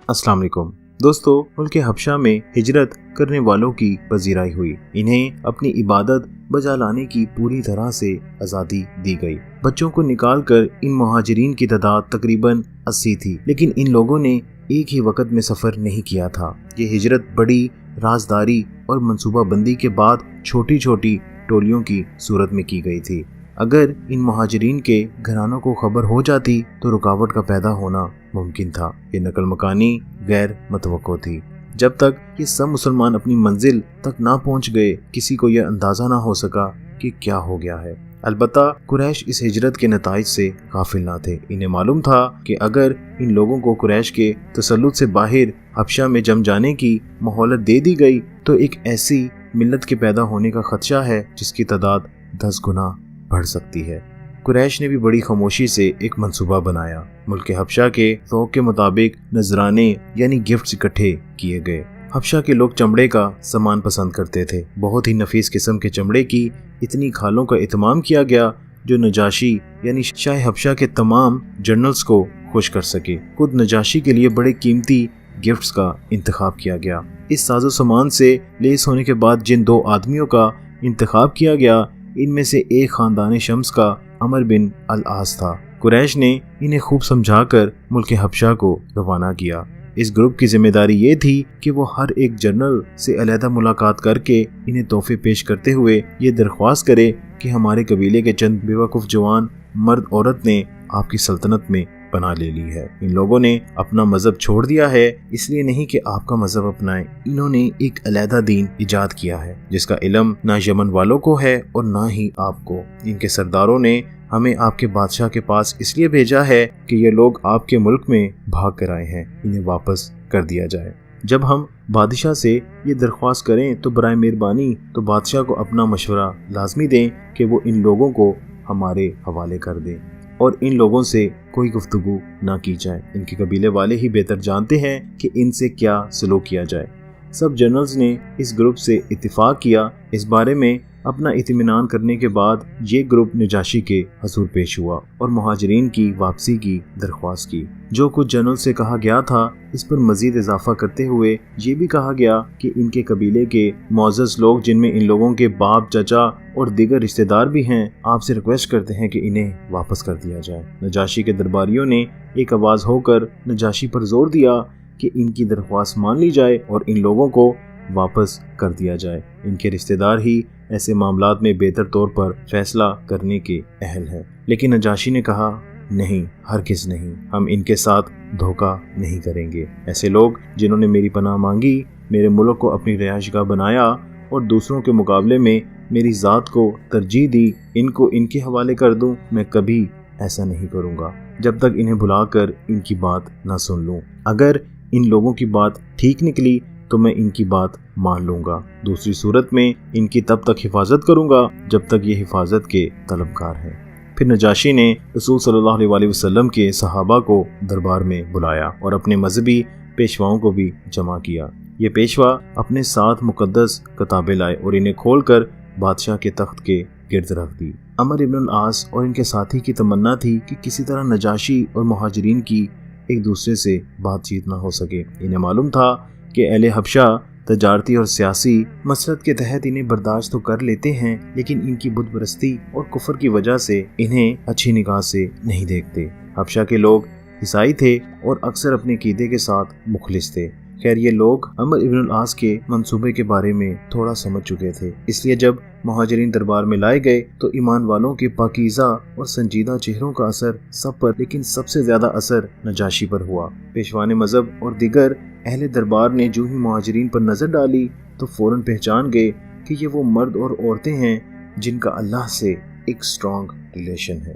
अस्सलाम वालेकुम दोस्तों, मुल्क हबशा में हिजरत करने वालों की पजीराई हुई। इन्हें अपनी इबादत बजा लाने की पूरी तरह से आज़ादी दी गई। बच्चों को निकालकर इन मुहाजिरीन की तादाद तकरीबन 80 थी, लेकिन इन लोगों ने एक ही वक्त में सफ़र नहीं किया था। ये हिजरत बड़ी राजदारी और मंसूबाबंदी के बाद छोटी छोटी टोलियों की सूरत में की गई थी। अगर इन मुहाजिरीन के घरानों को खबर हो जाती तो रुकावट का पैदा होना मुमकिन था। ये नकल मकानी गैर मुतवक्को थी। जब तक ये सब मुसलमान अपनी मंजिल तक ना पहुंच गए, किसी को यह अंदाजा ना हो सका कि क्या हो गया है। अलबत्ता कुरैश इस हिजरत के नताइज से गाफिल ना थे। इन्हें मालूम था कि अगर इन लोगों को कुरैश के तसल्लुत से बाहर हबशा में जम जाने की मोहलत दे दी गई तो एक ऐसी मिल्लत के पैदा होने का खदशा है जिसकी तादाद 10 गुना बढ़ सकती है। कुरैश ने भी बड़ी खामोशी से एक मंसूबा बनाया। मुल्क हबशा के ज़ौक़ के मुताबिक नजराने यानी गिफ्ट्स इकट्ठे किए गए। हबशा के लोग चमड़े का सामान पसंद करते थे। बहुत ही नफीस किस्म के चमड़े की इतनी खालों का इत्माम किया गया जो नजाशी यानी शाह हबशा के तमाम जनरल्स को खुश कर सके। खुद नजाशी के लिए बड़े कीमती गिफ्ट्स का इंतखाब किया गया। इस साजो सामान से लेस होने के बाद जिन 2 आदमियों का इंतखाब किया गया, इनमें से एक खानदान शम्स का अमर बिन अल आस था। कुरैश ने इन्हें खूब समझाकर मुल्क हबशा को रवाना किया। इस ग्रुप की जिम्मेदारी ये थी कि वो हर एक जनरल से अलहदा मुलाकात करके इन्हें तोहफे पेश करते हुए ये दरख्वास्त करे कि हमारे कबीले के चंद बेवकूफ़ जवान मर्द औरत ने आपकी सल्तनत में पनाह ले ली है। इन लोगों ने अपना मजहब छोड़ दिया है, इसलिए नहीं कि आपका मजहब अपनाएं। इन्होंने एक अलहदा दीन इजाद किया है जिसका इल्म ना यमन वालों को है और ना ही आपको। इनके सरदारों ने हमें आपके बादशाह के पास इसलिए भेजा है कि ये लोग आपके मुल्क में भाग कर आए हैं, इन्हें वापस कर दिया जाए। जब हम बादशाह से ये दरख्वास्त करें तो बराए मेहरबानी तो बादशाह को अपना मशवरा लाजमी दें कि वो इन लोगों को हमारे हवाले कर दें और इन लोगों से कोई गुफ्तगू ना की जाए। इनके कबीले वाले ही बेहतर जानते हैं कि इनसे क्या सलूक किया जाए। सब जनरल्स ने इस ग्रुप से इत्तिफाक किया। इस बारे में अपना इत्मीनान करने के बाद ये ग्रुप नजाशी के हजूर पेश हुआ और मुहाजिरीन की वापसी की दरख्वास्त की। जो कुछ जनरल से कहा गया था इस पर मजीद इजाफा करते हुए ये भी कहा गया कि इनके कबीले के मोअज़्ज़ज़ लोग, जिनमें इन लोगों के बाप, चाचा और दीगर रिश्तेदार भी हैं, आपसे रिक्वेस्ट करते हैं कि इन्हें वापस कर दिया जाए। नजाशी के दरबारियों ने एक आवाज़ होकर नजाशी पर जोर दिया कि इनकी दरख्वास्त मान ली जाए और इन लोगों को वापस कर दिया जाए। इनके रिश्तेदार ही ऐसे मामलात में बेहतर तौर पर फैसला करने के अहल हैं। लेकिन नजाशी ने कहा, नहीं, हरगिज़ नहीं, हम इनके साथ धोखा नहीं करेंगे। ऐसे लोग जिन्होंने मेरी पनाह मांगी, मेरे मुल्क को अपनी रिहाइशगाह बनाया और दूसरों के मुकाबले में मेरी ज़ात को तरजीह दी, इनको इनके हवाले कर दूं, मैं कभी ऐसा नहीं करूँगा जब तक इन्हें बुलाकर इनकी बात ना सुन लूँ। अगर इन लोगों की बात ठीक निकली तो मैं इनकी बात मान लूँगा, दूसरी सूरत में इनकी तब तक हिफाजत करूँगा जब तक ये हिफाजत के तलबगार हैं। फिर नजाशी ने रसूल सल्लल्लाहु अलैहि वसल्लम के सहाबा को दरबार में बुलाया और अपने मजहबी पेशवाओं को भी जमा किया। ये पेशवा अपने साथ मुकद्दस किताबें लाए और इन्हें खोलकर बादशाह के तख्त के गिर्द रख दी। अमर इब्न आस और इनके साथी की तमन्ना थी कि किसी तरह नजाशी और मुहाजिरीन की एक दूसरे से बातचीत ना हो सके। इन्हें मालूम था कि अहले हबशा तजारती और सियासी मसलत के तहत इन्हें बर्दाश्त तो कर लेते हैं, लेकिन इनकी बुत परस्ती और कुफर की वजह से इन्हें अच्छी निगाह से नहीं देखते। हबशा के लोग ईसाई थे और अक्सर अपने कीदे के साथ मुखलिस थे। खैर, ये लोग अमर इब्न आस के मंसूबे के बारे में थोड़ा समझ चुके थे, इसलिए जब मुहाजिरीन दरबार में लाए गए तो ईमान वालों के पाकीज़ा और संजीदा चेहरों का असर सब पर, लेकिन सबसे ज्यादा असर नजाशी पर हुआ। पेशवान मजहब और दिगर अहले दरबार ने जो ही मुहाजिरीन पर नजर डाली तो फौरन पहचान गए कि ये वो मर्द और औरतें हैं जिनका अल्लाह से एक स्ट्रॉन्ग रिलेशन है।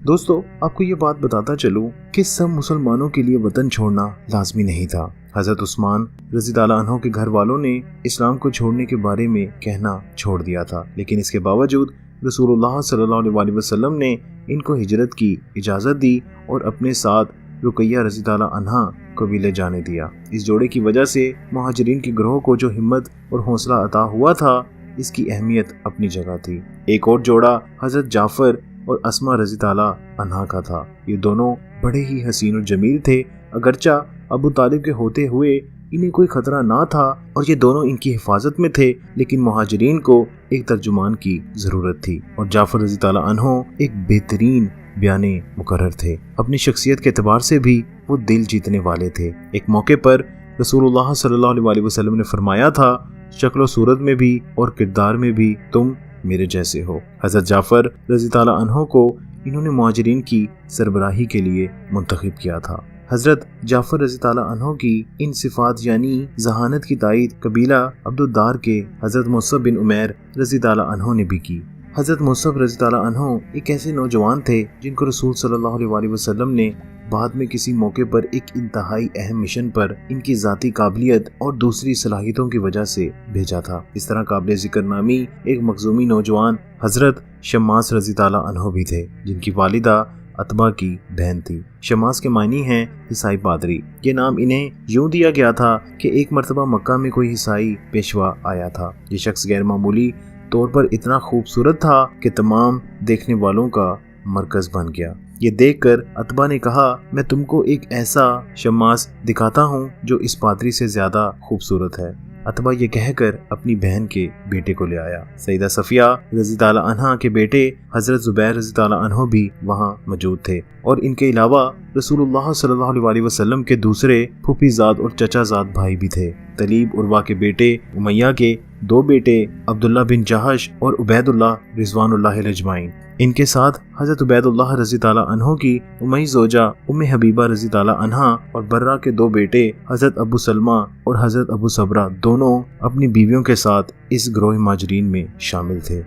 दोस्तों, आपको ये बात बताता चलूं कि सब मुसलमानों के लिए वतन छोड़ना लाजमी नहीं था। हजरत उस्मान रज़ी अल्लाह अन्हु के घर वालों ने इस्लाम को छोड़ने के बारे में कहना छोड़ दिया था, लेकिन इसके बावजूद रसूलुल्लाह सल्लल्लाहु अलैहि वसल्लम ने इनको हिजरत की इजाज़त दी और अपने साथ रुकैया रज़ी अल्लाह अन्हा को भी ले जाने दिया। इस जोड़े की वजह से मुहाजिरीन के ग्रोह को जो हिम्मत और हौसला अता हुआ था, इसकी अहमियत अपनी जगह थी। एक और जोड़ा हजरत जाफर और अस्मा रज़ी अल्लाह अन्हा का था। ये दोनों बड़े ही हसीन और जमील थे। अगरचा अबू तालिब के होते हुए इन्हें कोई खतरा ना था और ये दोनों इनकी हिफाजत में थे, लेकिन मुहाजिरीन को एक तर्जुमान की जरूरत थी और जाफर रज़ी ताला अन्हो एक बेहतरीन बयाने मुकर्रर थे। अपनी शख्सियत के एतबार से भी वो दिल जीतने वाले थे। एक मौके पर रसूलुल्लाह सल्लल्लाहु अलैहि वसल्लम ने फरमाया था, शक्ल सूरत में भी और किरदार में भी तुम मेरे जैसे हो। हज़रत जाफर रज़ी ताला अन्हो को इन्होंने मुहाजिरीन की सरबराही के लिए मुंतखब किया था। हजरत जाफर रज़ी ताला अन्हो की इन सिफात यानी जहानत की तायीद कबीला अब्दुद्दार के हजरत मुसअब बिन उमैर रज़ी ताला अन्हो ने भी की। हजरत मुसअब रज़ी ताला अन्हो एक ऐसे नौजवान थे जिनको रसूल सल्लल्लाहु अलैहि वसल्लम ने बाद में किसी मौके पर एक इंतहाई अहम मिशन पर इनकी ज़ाती काबिलियत और दूसरी सलाहियतों की वजह से भेजा था। इस तरह काबिल ज़िक्र नामी एक मखजूमी नौजवान हजरत शम्मास रज़ी ताला अन्हो भी थे, जिनकी वालिदा अतबा की बहन थी। शम्मास के मायनी हैं ईसाई पादरी। ये नाम इन्हें यूं दिया गया था कि एक मर्तबा मक्का में कोई ईसाई पेशवा आया था। ये शख्स गैर मामूली तौर पर इतना खूबसूरत था कि तमाम देखने वालों का मरकज बन गया। ये देखकर अतबा ने कहा, मैं तुमको एक ऐसा शम्मास दिखाता हूँ जो इस पादरी से ज्यादा खूबसूरत है। अतबा ये कहकर अपनी बहन के बेटे को ले आया। सईदा सफिया रज़ी ताला अन्हा के बेटे हजरत जुबैर रज़ी ताला अन्हो भी वहाँ मौजूद थे और इनके अलावा रसूलुल्लाह सल्लल्लाहु अलैहि वसल्लम के दूसरे फूफीजाद और चचाजाद भाई भी थे। तलीब उर्वा के बेटे, उमैया के दो बेटे अब्दुल्ला बिन जहश और उबैदुल्लाह रिज़वानुल्लाह अजमाइन। इनके साथ हजरत उबैदुल्लाह रज़ी ताला अन्हो की उम्मी जोजा उम्मे हबीबा रज़ी ताला अन्हा और बर्रा के दो बेटे हजरत अबू सलमा और हजरत अबू सबरा दोनों अपनी बीवियों के साथ इस ग्रोह माजरीन में शामिल थे।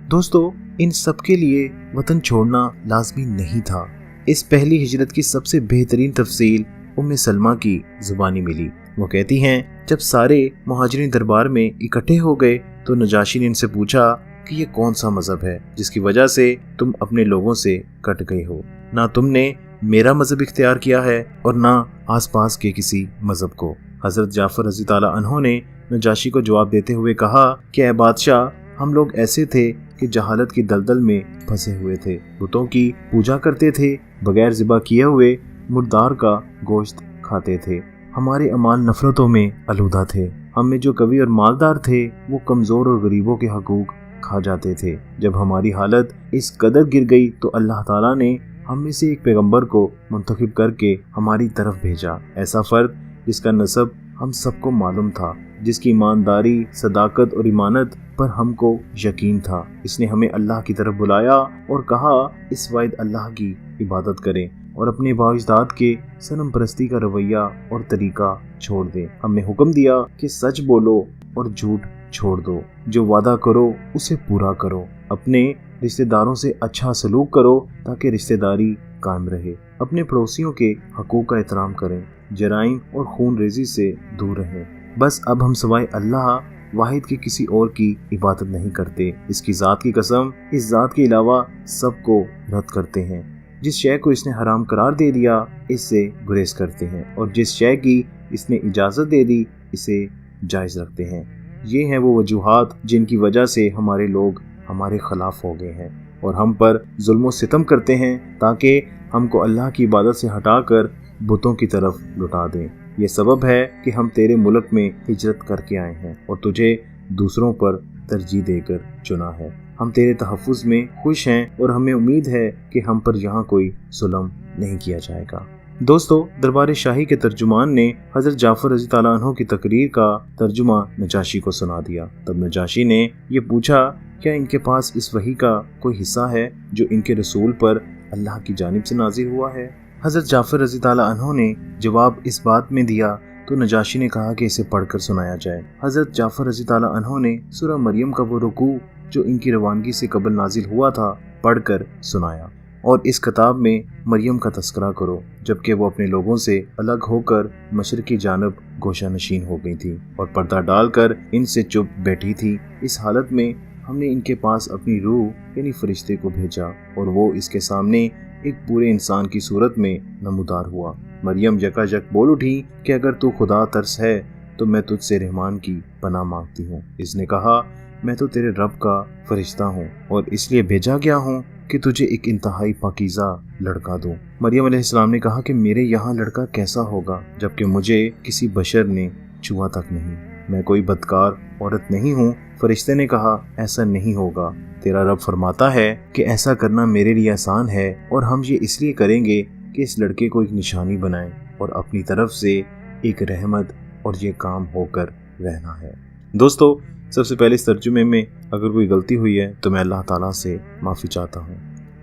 दोस्तों, इन सब के लिए वतन छोड़ना लाजमी नहीं था। इस पहली हिजरत की सबसे बेहतरीन तफसील उम्मे सलमा की जुबानी मिली। वो कहती हैं, जब सारे मुहाजिरीन दरबार में इकट्ठे हो गए तो नजाशी ने इनसे पूछा कि ये कौन सा मजहब है जिसकी वजह से तुम अपने लोगों से कट गए हो। ना तुमने मेरा मजहब इख्तियार किया है और ना आसपास के किसी मजहब को। हजरत जाफर रज़ी ताला अन्हो ने नजाशी को जवाब देते हुए कहा कि ऐ बादशाह, हम लोग ऐसे थे कि जहालत की दलदल में फंसे हुए थे, बुतों की पूजा करते थे, बगैर ज़िबा किए हुए मुर्दार का गोश्त खाते थे, हमारे अमाल नफरतों में आलूदा थे, हम में जो कवि और मालदार थे वो कमज़ोर और गरीबों के हकूक खा जाते थे। जब हमारी हालत इस कदर गिर गई तो अल्लाह ताला ने हम में से एक पैगंबर को मुंतखब करके हमारी तरफ भेजा, ऐसा फर्द जिसका नसब हम सबको मालूम था, जिसकी ईमानदारी, सदाकत और ईमानत पर हमको यकीन था। इसने हमें अल्लाह की तरफ बुलाया और कहा, इस वाहिद अल्लाह की इबादत करें और अपने बाइज़दाद के सनम परस्ती का रवैया और तरीका छोड़ दें। हमने हुक्म दिया कि सच बोलो और झूठ छोड़ दो, जो वादा करो उसे पूरा करो, अपने रिश्तेदारों से अच्छा सलूक करो ताकि रिश्तेदारी कायम रहे, अपने पड़ोसियों के हकूक का एहतराम करें, जराइम और खून रेजी से दूर रहें। बस अब हम सिवाय अल्लाह वाहिद के किसी और की इबादत नहीं करते। इसकी ज़ात की कसम, इस ज़ात के अलावा सबको रद्द करते हैं। जिस शय को इसने हराम करार दे दिया इससे गुरेज करते हैं और जिस शय की इसने इजाज़त दे दी इसे जायज़ रखते हैं। ये हैं वो वजूहात जिनकी वजह से हमारे लोग हमारे खिलाफ हो गए हैं और हम पर जुल्म सितम करते हैं ताकि हमको अल्लाह की इबादत से हटाकर बुतों की तरफ लुटा दें। ये सबब है कि हम तेरे मुल्क में हिजरत करके आए हैं और तुझे दूसरों पर तरजीह देकर चुना है। हम तेरे तहफ़्फ़ुज़ में खुश हैं और हमें उम्मीद है कि हम पर यहाँ कोई जुल्म नहीं किया जाएगा। दोस्तों, दरबार शाही के तर्जुमान ने हजरत जाफर रज़ी ताला अन्हो की तकरीर का तर्जुमा नजाशी को सुना दिया। तब नजाशी ने ये पूछा, क्या इनके पास इस वही का कोई हिस्सा है जो इनके रसूल पर अल्लाह की जानिब से नाजिल हुआ है? हजरत जाफर रज़ी ताला अन्हो ने जवाब इस बात में दिया तो नजाशी ने कहा कि इसे पढ़कर सुनाया जाए। हजरत जाफर रज़ी ताला अन्हो ने सूरह मरियम का वो रुकू जो इनकी रवानगी से कबल नाजिल हुआ था पढ़कर सुनाया और इस किताब में मरियम का तस्करा करो जबकि वो अपने लोगों से अलग होकर मशरिक की जानब गोशा नशीन हो गई थी और पर्दा डालकर इनसे चुप बैठी थी। इस हालत में हमने इनके पास अपनी रूह यानी फरिश्ते को भेजा और वो इसके सामने एक पूरे इंसान की सूरत में नमूदार हुआ। मरियम यकायक बोल उठी कि अगर तू खुदा तरस है तो मैं तुझसे रहमान की पनाह मांगती हूँ। इसने कहा, मैं तो तेरे रब का फरिश्ता हूँ और इसलिए भेजा गया हूँ कि तुझे एक इंतहाई पाकीज़ा लड़का दूं। मरियम अलैहिस्सलाम ने कहा कि मेरे यहाँ लड़का कैसा होगा जबकि मुझे किसी बशर ने छुआ तक नहीं, मैं कोई बदकार औरत नहीं हूँ। फरिश्ते ने कहा, ऐसा नहीं होगा, तेरा रब फरमाता है कि ऐसा करना मेरे लिए आसान है और हम ये इसलिए करेंगे कि इस लड़के को एक निशानी बनाएं और अपनी तरफ से एक रहमत और ये काम होकर रहना है। दोस्तों, सबसे पहले इस तर्जुमे में अगर कोई गलती हुई है तो मैं अल्लाह ताला से माफ़ी चाहता हूँ।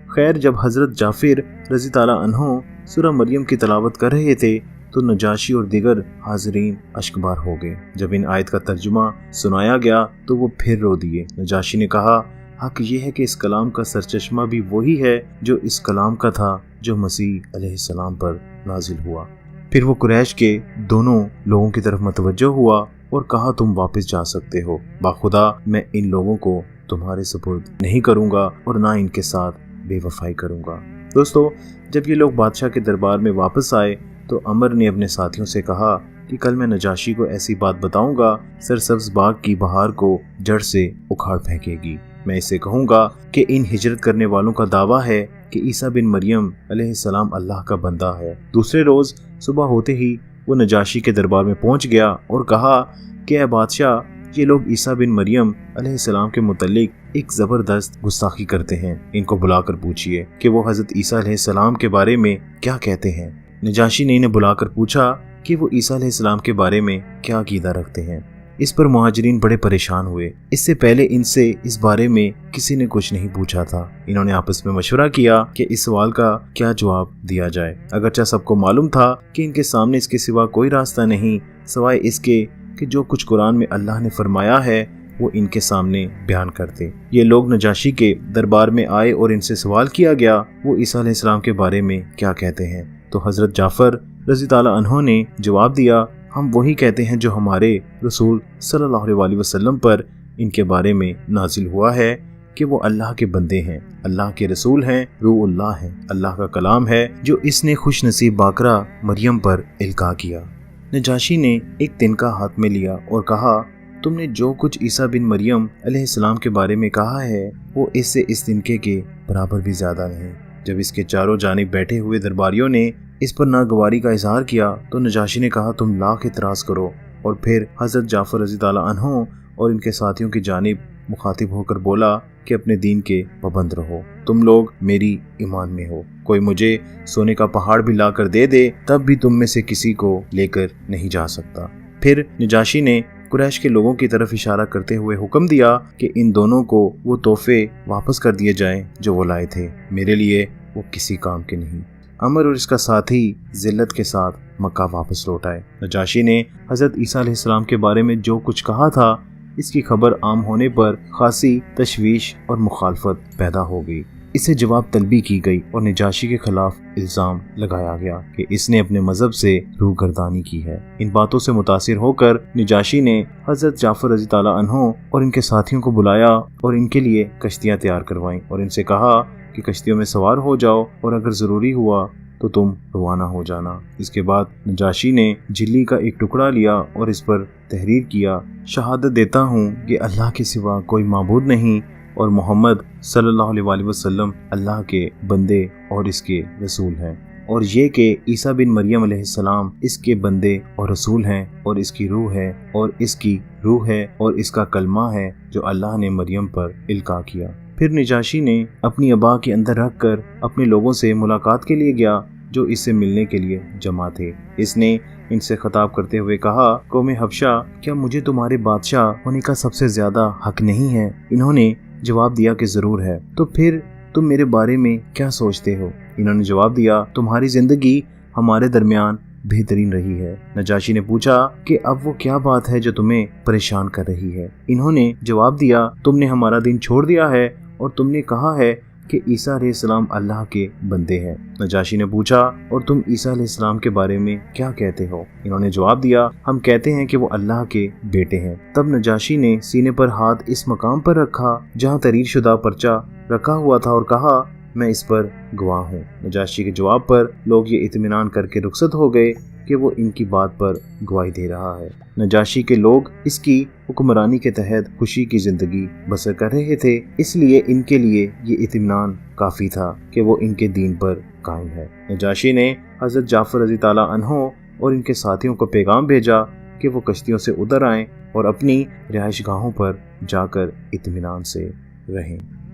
खैर, जब हज़रत जाफिर रज़ी ताला अन्हो सूरह मरियम की तलावत कर रहे थे तो नजाशी और दीगर हाज़रीन अश्कबार हो गए। जब इन आयत का तर्जुमा सुनाया गया तो वो फिर रो दिए। नजाशी ने कहा, हक ये है कि इस कलाम का सरचश्मा भी वही है जो इस कलाम का था जो मसीह अलैहिस्सलाम पर नाजिल हुआ। फिर वो कुरैश के दोनों लोगों की तरफ मतवज्जो हुआ और कहा, तुम वापस जा सकते हो, बाखुदा मैं इन लोगों को तुम्हारे सुपुर्द नहीं करूँगा और ना इनके साथ बेवफाई करूँगा। दोस्तों, जब ये लोग बादशाह के दरबार में वापस आए तो अमर ने अपने साथियों से कहा कि कल मैं नजाशी को ऐसी बात बताऊंगा, सरसब्ज बाग की बहार को जड़ से उखाड़ फेंकेगी। मैं इसे कहूंगा कि इन हिजरत करने वालों का दावा है कि ईसा बिन मरियम अलैहिस्सलाम अल्लाह का बंदा है। दूसरे रोज सुबह होते ही वो नजाशी के दरबार में पहुंच गया और कहा कि ऐ बादशाह, ये लोग ईसा बिन मरियम अलैहिस्सलाम के मुतल्लिक एक ज़बरदस्त गुस्ताखी करते हैं। इनको बुलाकर पूछिए कि वो हज़रत ईसा अलैहिस्सलाम के बारे में क्या कहते हैं। नजाशी ने इन्हें बुलाकर पूछा कि वो ईसा अलैहिस्सलाम के बारे में क्या अकीदा रखते हैं। इस पर मुहाजिरीन बड़े परेशान हुए। इससे पहले इनसे इस बारे में किसी ने कुछ नहीं पूछा था। इन्होंने आपस में मशवरा किया कि इस सवाल का क्या जवाब दिया जाए। अगरचे सबको मालूम था कि इनके सामने इसके सिवा कोई रास्ता नहीं सिवाय इसके कि जो कुछ कुरान में अल्लाह ने फरमाया है वो इनके सामने बयान करते। ये लोग नजाशी के दरबार में आए और इनसे सवाल किया गया वो ईसा अलैहिस्सलाम के बारे में क्या कहते हैं। तो हज़रत जाफ़र रज़ी ताला अन्हो ने जवाब दिया, हम वही कहते हैं जो हमारे रसूल सल्लल्लाहु अलैहि वसल्लम पर इनके बारे में नाजिल हुआ है कि वो अल्लाह के बंदे हैं, अल्लाह के रसूल हैं, रूहुल्लाह हैं, अल्लाह का कलाम है जो इसने खुश नसीब बाकरा मरियम पर इल्का किया। नजाशी ने एक तिनका हाथ में लिया और कहा, तुमने जो कुछ ईसा बिन मरियम अलैहिस्सलाम के बारे में कहा है वो इससे इस तिनके के बराबर भी ज्यादा नहीं। जब इसके चारों जानिब बैठे हुए दरबारियों ने इस पर नागवारी का इजहार किया तो नजाशी ने कहा, तुम लाख इतराज करो। और फिर हज़रत जाफ़र रज़ी ताला अन्हो और इनके साथियों की जानिब मुखातिब होकर बोला कि अपने दीन के पाबंद रहो, तुम लोग मेरी ईमान में हो। कोई मुझे सोने का पहाड़ भी ला कर दे दे तब भी तुम में से किसी को लेकर नहीं जा सकता। फिर नजाशी ने कुरैश के लोगों की तरफ इशारा करते हुए हुक्म दिया कि इन दोनों को वो तोहफे वापस कर दिए जाएं जो वो लाए थे, मेरे लिए वो किसी काम के नहीं। अमर और इसका साथी जिल्लत के साथ मक्का वापस लौट आए। नजाशी ने हज़रत ईसा अलैहिस्सलाम के बारे में जो कुछ कहा था इसकी खबर आम होने पर खासी तशवीश और मुखालफत पैदा हो गई। इसे जवाब तलबी की गई और नजाशी के खिलाफ इल्ज़ाम लगाया गया कि इसने अपने मजहब से रूगर्दानी की है। इन बातों से मुतासिर होकर नजाशी ने हज़रत जाफ़र रज़ी ताला अन्हो और इनके साथियों को बुलाया और इनके लिए कश्तियाँ तैयार करवाईं और इनसे कहा कि कश्तियों में सवार हो जाओ और अगर ज़रूरी हुआ तो तुम रवाना हो जाना। इसके बाद नजाशी ने झिल्ली का एक टुकड़ा लिया और इस पर तहरीर किया, शहादत देता हूँ कि अल्लाह के सिवा कोई माबूद नहीं और मोहम्मद सल्लल्लाहु अलैहि वसल्लम अल्लाह के बंदे और इसके रसूल हैं, और ये कि ईसा बिन मरियम अलैहिस्सलाम इसके बंदे और रसूल हैं और इसकी रूह है और इसकी रूह है और इसका कलमा है जो अल्लाह ने मरियम पर इल्का किया। फिर नजाशी ने अपनी अबा के अंदर रखकर अपने लोगों से मुलाकात के लिए गया जो इससे मिलने के लिए जमा थे। इसने इनसे खिताब करते हुए कहा, कौमे हबशा, क्या मुझे तुम्हारे बादशाह होने का सबसे ज्यादा हक नहीं है? इन्होंने जवाब दिया कि जरूर है। तो फिर तुम मेरे बारे में क्या सोचते हो? इन्होंने जवाब दिया, तुम्हारी जिंदगी हमारे दरमियान बेहतरीन रही है। नजाशी ने पूछा कि अब वो क्या बात है जो तुम्हें परेशान कर रही है? इन्होंने जवाब दिया, तुमने हमारा दिन छोड़ दिया है और तुमने कहा है कि ईसा अलैहिस्सलाम अल्लाह के बंदे हैं। नजाशी ने पूछा, और तुम ईसा अलैहिस्सलाम के बारे में क्या कहते हो? इन्होंने जवाब दिया, हम कहते हैं कि वो अल्लाह के बेटे हैं। तब नजाशी ने सीने पर हाथ इस मकाम पर रखा जहाँ तहरीर शुदा पर्चा रखा हुआ था और कहा, मैं इस पर गवाह हूँ। नजाशी के जवाब पर लोग ये इत्मीनान करके रुखसत हो गए کہ وہ ان کی بات پر گواہی دے رہا ہے۔ نجاشی کے لوگ اس کی حکمرانی کے تحت خوشی کی زندگی بسر کر رہے تھے، اس لیے ان کے لیے یہ اطمینان کافی تھا کہ وہ ان کے دین پر قائم ہے۔ نجاشی نے حضرت جعفر رضی اللہ عنہ اور ان کے ساتھیوں کو پیغام بھیجا کہ وہ کشتیوں سے اتر آئیں اور اپنی رہائش گاہوں پر جا کر اطمینان سے رہیں۔